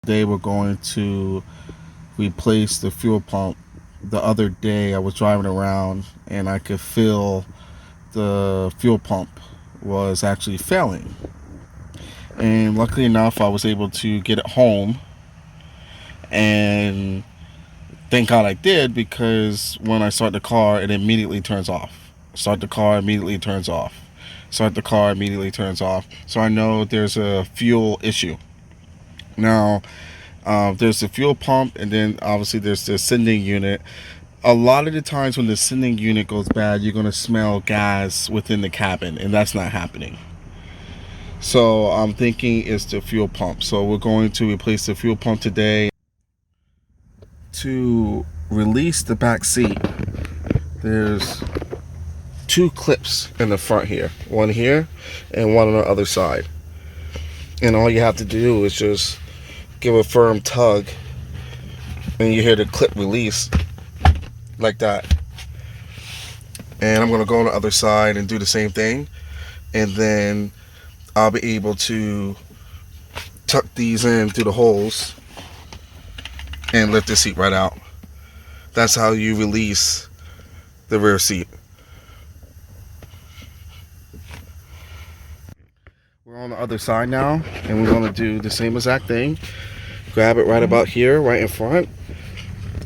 They were going to replace the fuel pump. The other day I was driving around and I could feel the fuel pump was actually failing. And luckily enough, I was able to get it home. And thank God I did, because when I start the car, it immediately turns off. Start the car, immediately turns off. Start the car, immediately turns off. So I know there's a fuel issue. Now, there's the fuel pump, and then obviously there's the sending unit. A lot of the times when the sending unit goes bad, you're going to smell gas within the cabin, and that's not happening. So I'm thinking it's the fuel pump. So we're going to replace the fuel pump today. To release the back seat, there's two clips in the front here. One here and one on the other side. And all you have to do is just give a firm tug, and you hear the clip release like that. And I'm going to go on the other side and do the same thing. And then I'll be able to tuck these in through the holes and lift the seat right out. That's how you release the rear seat. We're on the other side now, and we're going to do the same exact thing. Grab it right about here, right in front,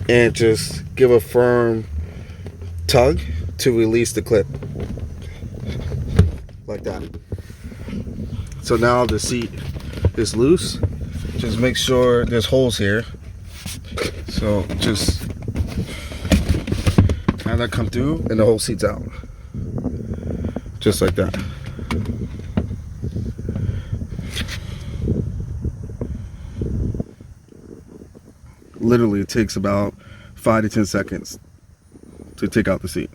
and just give a firm tug to release the clip. Like that. So now the seat is loose. Just make sure there's holes here. So just have that come through, and the whole seat's out. Just like that. Literally, it takes about 5 to 10 seconds to take out the seat.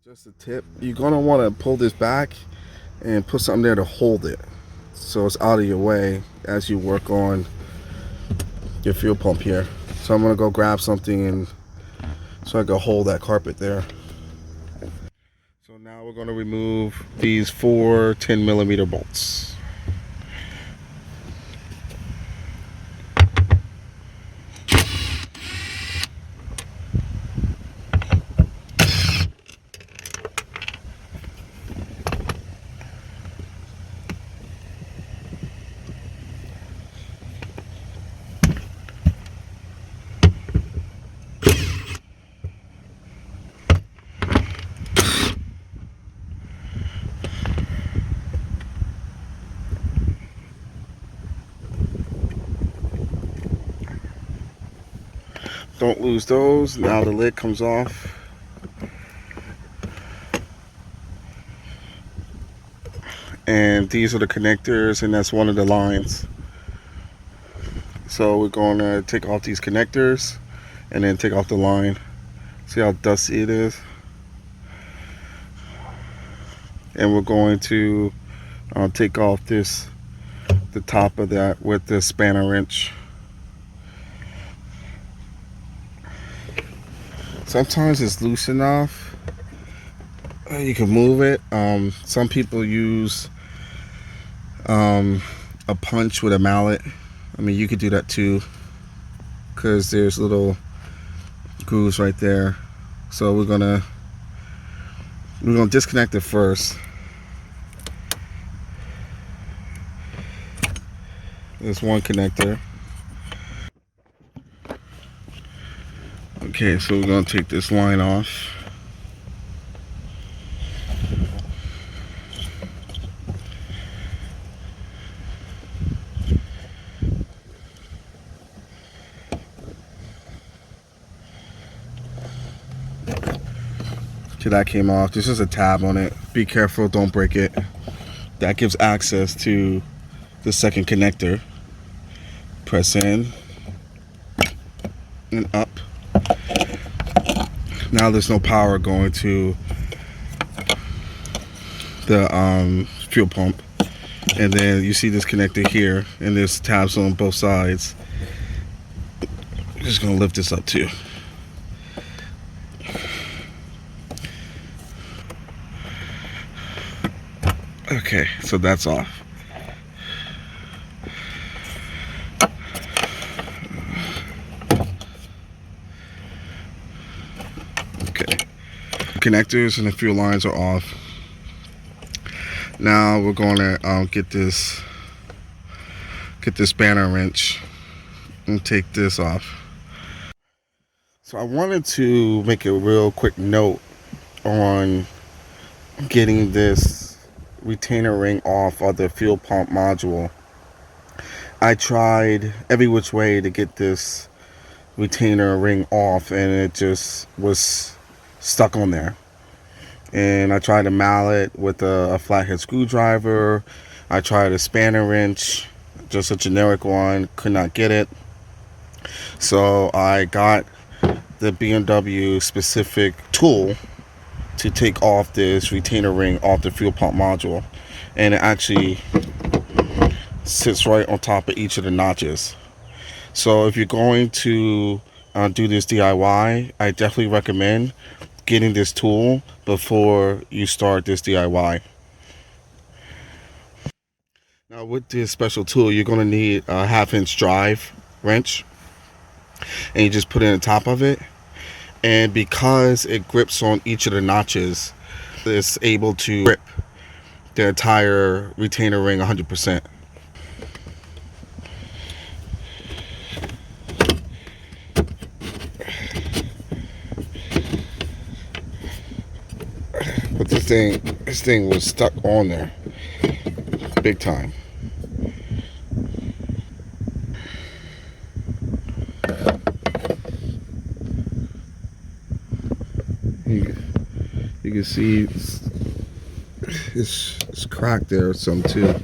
Just a tip, you're going to want to pull this back and put something there to hold it, so it's out of your way as you work on your fuel pump here. So I'm going to go grab something and so I can hold that carpet there. So now we're going to remove these 4 10mm bolts. Don't lose those. Now the lid comes off. And these are the connectors, and that's one of the lines. So we're going to take off these connectors and then take off the line. See how dusty it is? And we're going to take off the top of that with the spanner wrench. Sometimes it's loose enough you can move it. Some people use a punch with a mallet. I mean, you could do that too, because there's little grooves right there. So we're gonna disconnect it first. There's one connector. Okay, so we're gonna take this line off. Okay, that came off. This is a tab on it. Be careful, don't break it. That gives access to the second connector. Press in and up. Now there's no power going to the fuel pump. And then you see this connector here, and there's tabs on both sides. I'm just gonna lift this up too. Okay, so that's off. Connectors and the fuel lines are off. Now we're going to get this spanner wrench and take this off. So I wanted to make a real quick note on getting this retainer ring off of the fuel pump module. I tried every which way to get this retainer ring off, and it just was stuck on there. And I tried a mallet with a flathead screwdriver. I tried a spanner wrench, just a generic one, could not get it. So I got the BMW specific tool to take off this retainer ring off the fuel pump module, and it actually sits right on top of each of the notches. So if you're going to do this DIY, I definitely recommend getting this tool before you start this DIY. Now with this special tool, you're going to need a 1/2-inch drive wrench, and you just put it on top of it, and because it grips on each of the notches, it's able to grip the entire retainer ring 100%. But this thing was stuck on there big time. You can see it's cracked there some too,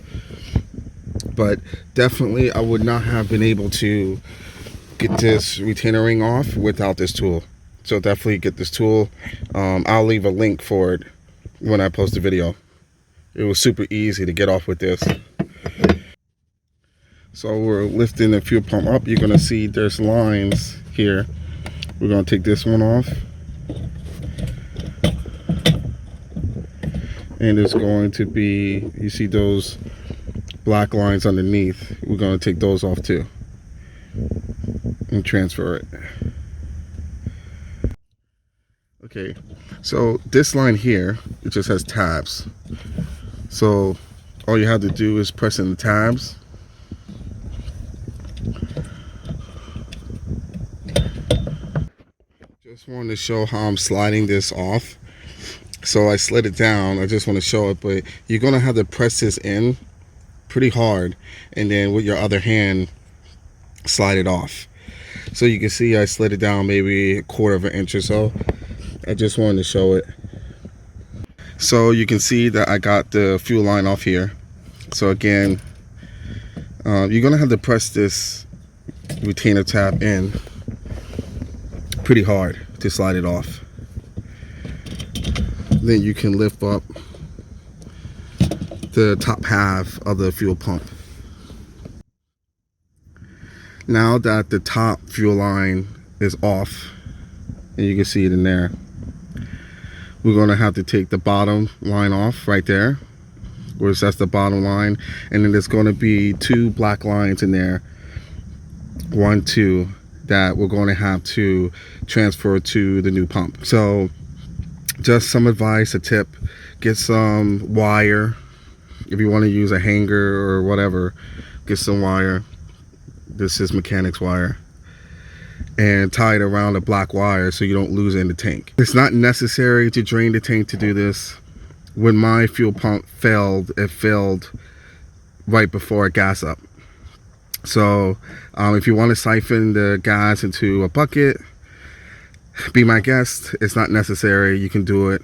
but definitely I would not have been able to get this retainer ring off without this tool. So definitely get this tool. I'll leave a link for it when I post the video. It was super easy to get off with this. So we're lifting the fuel pump up. You're gonna see there's lines here. We're gonna take this one off, and it's going to be, you see those black lines underneath, we're going to take those off too and transfer it. Okay, so this line here, it just has tabs, so all you have to do is press in the tabs. Just wanted to show how I'm sliding this off. So I slid it down. I just want to show it, but you're going to have to press this in pretty hard, and then with your other hand slide it off. So you can see I slid it down maybe 1/4 inch or so. I just wanted to show it. So you can see that I got the fuel line off here. So again, you're going to have to press this retainer tab in pretty hard to slide it off. Then you can lift up the top half of the fuel pump. Now that the top fuel line is off, and you can see it in there, we're going to have to take the bottom line off right there, where that's the bottom line, and then there's going to be 2 black lines in there, 1, 2, that we're going to have to transfer to the new pump. So just some advice, a tip: get some wire. If you want to use a hanger or whatever, get some wire. This is mechanics wire, and tie it around the black wire so you don't lose it in the tank. It's not necessary to drain the tank to do this. When my fuel pump failed, it failed right before it gas up. So if you want to siphon the gas into a bucket, be my guest. It's not necessary. You can do it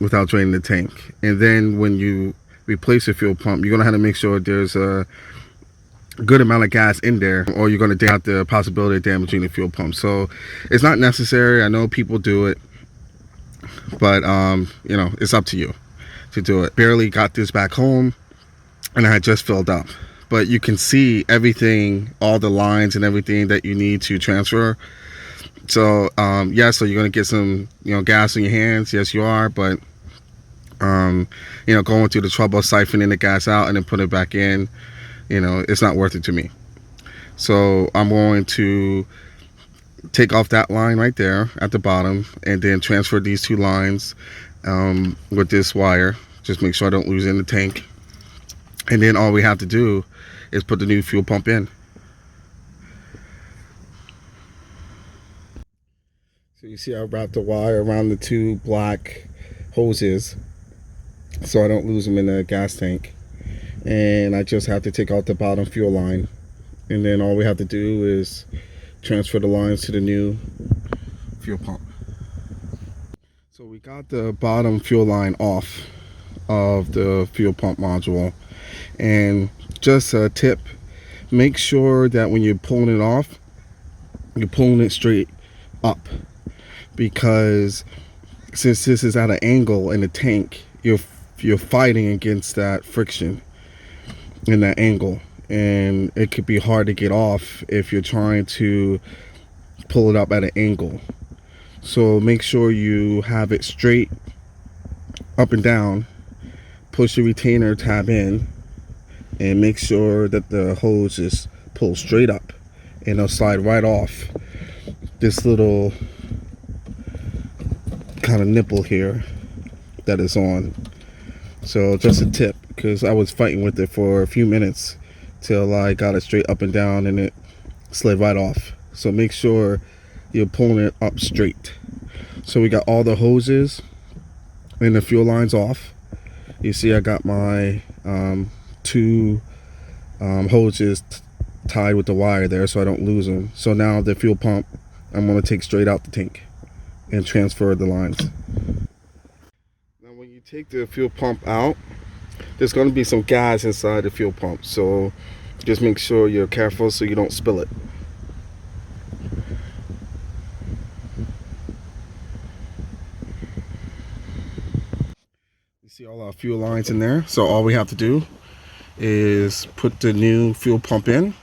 without draining the tank. And then when you replace your fuel pump, you're gonna have to make sure there's a good amount of gas in there, or you're gonna have the possibility of damaging the fuel pump. So it's not necessary. I know people do it, but you know, it's up to you to do it. Barely got this back home, and I had just filled up, but you can see everything, all the lines and everything that you need to transfer. So yeah, so you're gonna get some, you know, gas in your hands. Yes, you are, but you know, going through the trouble of siphoning the gas out and then put it back in, you know, it's not worth it to me. So I'm going to take off that line right there at the bottom, and then transfer these two lines with this wire. Just make sure I don't lose it in the tank. And then all we have to do is put the new fuel pump in. So you see I wrapped the wire around the two black hoses so I don't lose them in the gas tank. And I just have to take out the bottom fuel line. And then all we have to do is transfer the lines to the new fuel pump. So we got the bottom fuel line off of the fuel pump module. And just a tip, make sure that when you're pulling it off, you're pulling it straight up. Because since this is at an angle in the tank, you're fighting against that friction in that angle, and it could be hard to get off if you're trying to pull it up at an angle. So make sure you have it straight up and down, push the retainer tab in, and make sure that the hose is pulled straight up, and it'll slide right off this little kind of nipple here that is on. So just a tip, because I was fighting with it for a few minutes till I got it straight up and down, and it slid right off. So make sure you're pulling it up straight. So we got all the hoses and the fuel lines off. You see I got my two hoses tied with the wire there so I don't lose them. So now the fuel pump I'm going to take straight out the tank and transfer the lines. Now when you take the fuel pump out, there's going to be some gas inside the fuel pump, so just make sure you're careful so you don't spill it. You see all our fuel lines in there, so all we have to do is put the new fuel pump in,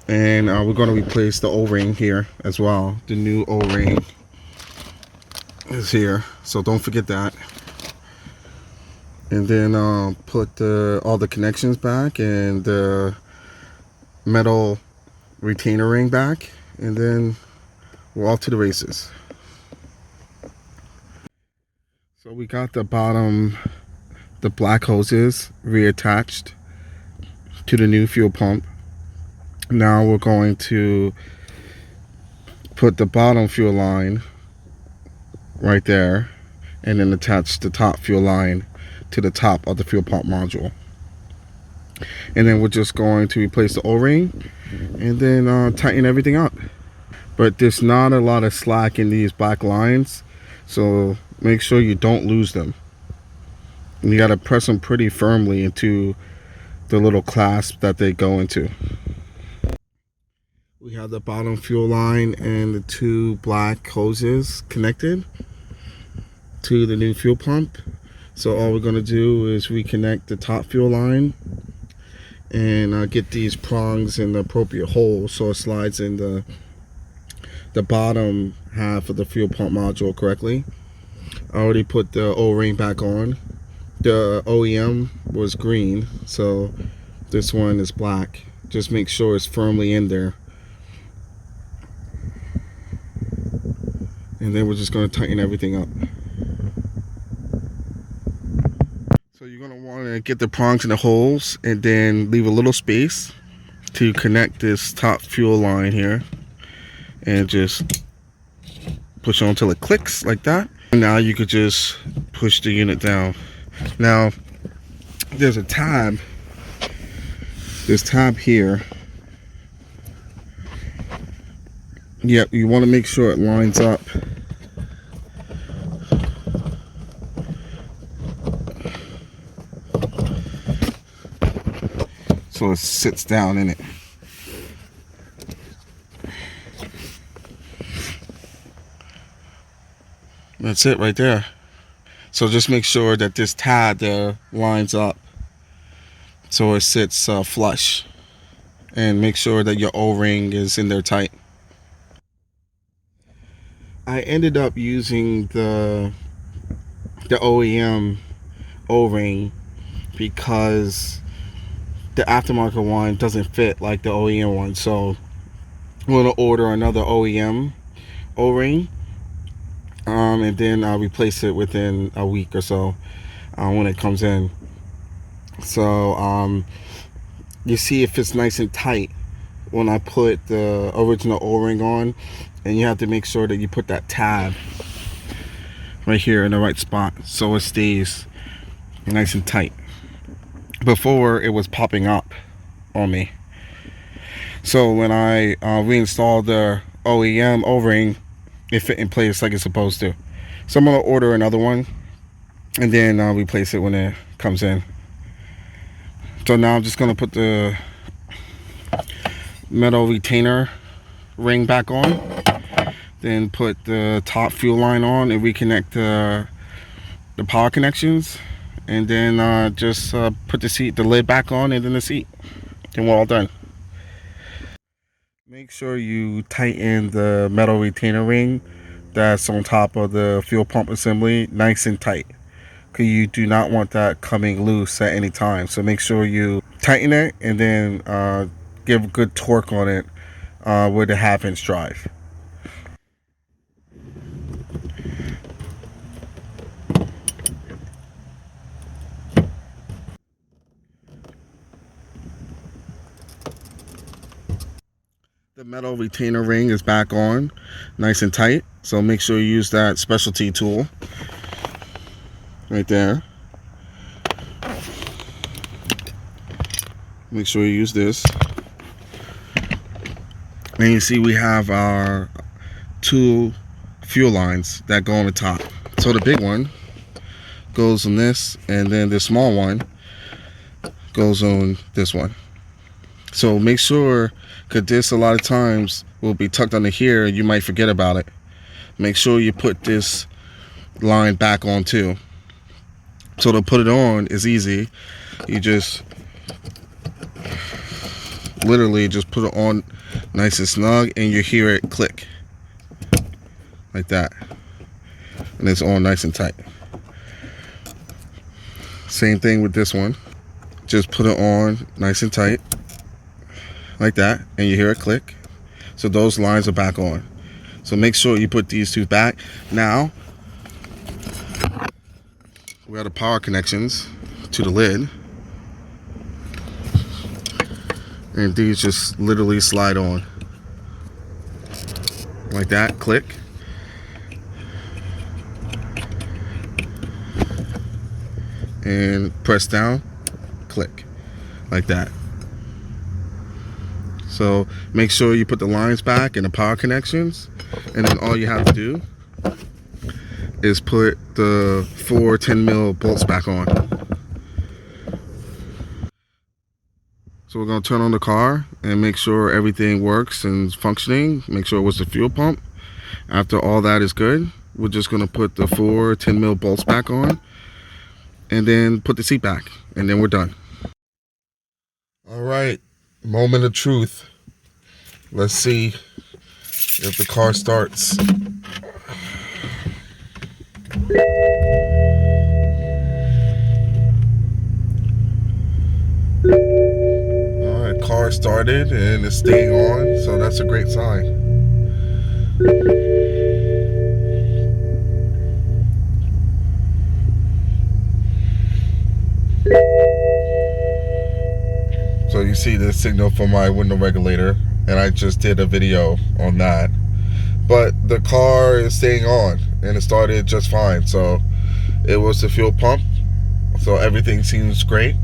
and we're going to replace the O-ring here as well. The new O-ring is here, so don't forget that. And then put all the connections back and the metal retainer ring back, and then we're off to the races. So we got the bottom, the black hoses reattached to the new fuel pump. Now we're going to put the bottom fuel line right there, and then attach the top fuel line to the top of the fuel pump module. And then we're just going to replace the O-ring and then tighten everything up. But there's not a lot of slack in these black lines, so make sure you don't lose them. And you got to press them pretty firmly into the little clasp that they go into. We have the bottom fuel line and the two black hoses connected to the new fuel pump. So all we're going to do is reconnect the top fuel line and get these prongs in the appropriate hole so it slides in the bottom half of the fuel pump module correctly. I already put the O-ring back on. The OEM was green, so this one is black. Just make sure it's firmly in there. And then we're just going to tighten everything up. So you're going to want to get the prongs in the holes and then leave a little space to connect this top fuel line here, and just push on until it clicks like that. And now you could just push the unit down. Now there's a tab, this tab here. Yep, you want to make sure it lines up. So it sits down in it. That's it right there. So just make sure that this tab there lines up so it sits flush, and make sure that your O-ring is in there tight. I ended up using the OEM O-ring because the aftermarket one doesn't fit like the OEM one, so I'm gonna order another OEM O-ring, and then I'll replace it within a week or so when it comes in. So you see if it's nice and tight when I put the original O-ring on, and you have to make sure that you put that tab right here in the right spot so it stays nice and tight. Before, it was popping up on me. So when I reinstalled the OEM O-ring, it fit in place like it's supposed to. So I'm gonna order another one, and then I'll replace it when it comes in. So now I'm just gonna put the metal retainer ring back on, then put the top fuel line on and reconnect the power connections, and then just put the lid back on, and then the seat, and we're all done. Make sure you tighten the metal retainer ring that's on top of the fuel pump assembly nice and tight, because you do not want that coming loose at any time. So make sure you tighten it, and then give good torque on it with the 1/2-inch drive. The metal retainer ring is back on nice and tight, so make sure you use that specialty tool right there. Make sure you use this. And you see we have our 2 fuel lines that go on the top. So the big one goes on this, and then the small one goes on this one. So make sure, because this a lot of times will be tucked under here, you might forget about it. Make sure you put this line back on too. So to put it on is easy. You just literally just put it on nice and snug, and you hear it click like that, and it's on nice and tight. Same thing with this one. Just put it on nice and tight like that, and you hear it click. So those lines are back on. So make sure you put these 2 back. Now we have the power connections to the lid, and these just literally slide on like that. Click. And press down, click like that. So make sure you put the lines back and the power connections, and then all you have to do is put the 4 10mm bolts back on. So we're going to turn on the car and make sure everything works and is functioning. Make sure it was the fuel pump. After all that is good, we're just going to put the 4 10mm bolts back on, and then put the seat back, and then we're done. All right, moment of truth. Let's see if the car starts. All right, car started and it's staying on, so that's a great sign. So you see the signal for my window regulator, and I just did a video on that. But the car is staying on, and it started just fine. So it was the fuel pump, so everything seems great.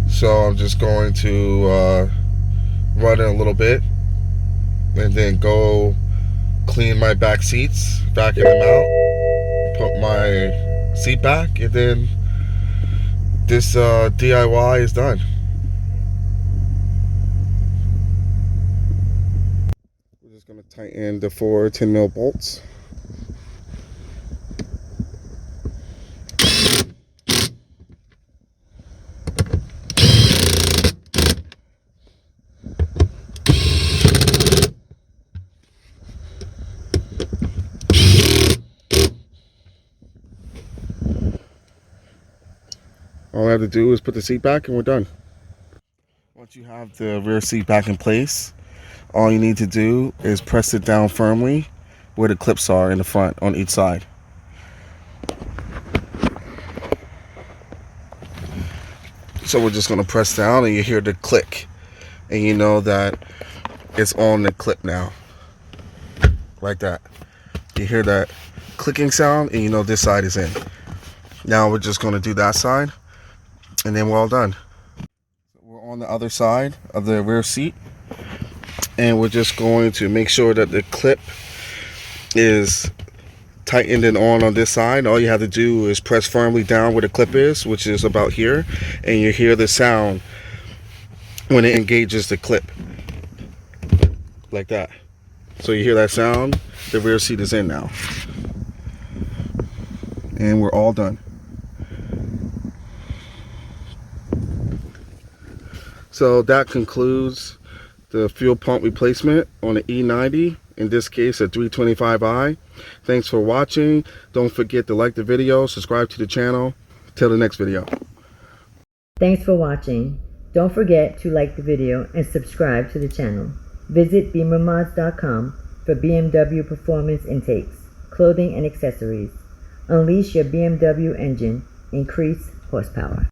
So I'm just going to run it a little bit, and then go clean my back seats, vacuum them out, put my seat back, and then this DIY is done. We're just going to tighten the 4 10mm bolts. All we have to do is put the seat back and we're done. Once you have the rear seat back in place, all you need to do is press it down firmly where the clips are in the front on each side. So we're just going to press down and you hear the click. And you know that it's on the clip now. Like that. You hear that clicking sound and you know this side is in. Now we're just going to do that side and then we're all done. We're on the other side of the rear seat and we're just going to make sure that the clip is tightened and on this side. All you have to do is press firmly down where the clip is, which is about here, and you hear the sound when it engages the clip like that. So you hear that sound, the rear seat is in now, and we're all done. So that concludes the fuel pump replacement on the E90, in this case a 325i. Thanks for watching. Don't forget to like the video, subscribe to the channel. Till the next video. Thanks for watching. Don't forget to like the video and subscribe to the channel. Visit beamermods.com for BMW performance intakes, clothing and accessories. Unleash your BMW engine. Increase horsepower.